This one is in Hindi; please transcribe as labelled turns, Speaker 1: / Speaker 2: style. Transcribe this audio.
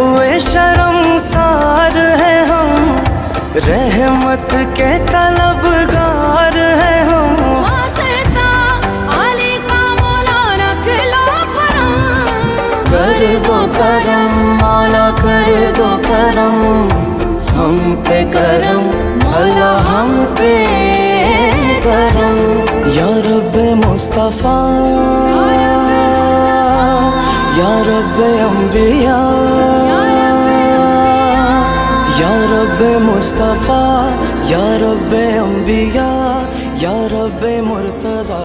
Speaker 1: हुए शर्मसार है हम, रहमत के तलबगार है हम। वास्ता आली का मौला रख लो करम, कर दो करम मौला कर दो करम, हम पे करम मौला हम पे करम। या रब्बे मुस्तफा या रब्बे अंबिया, या रब्बे मुस्तफा या रब्बे अंबिया, या रब्बे मुर्तज़ा।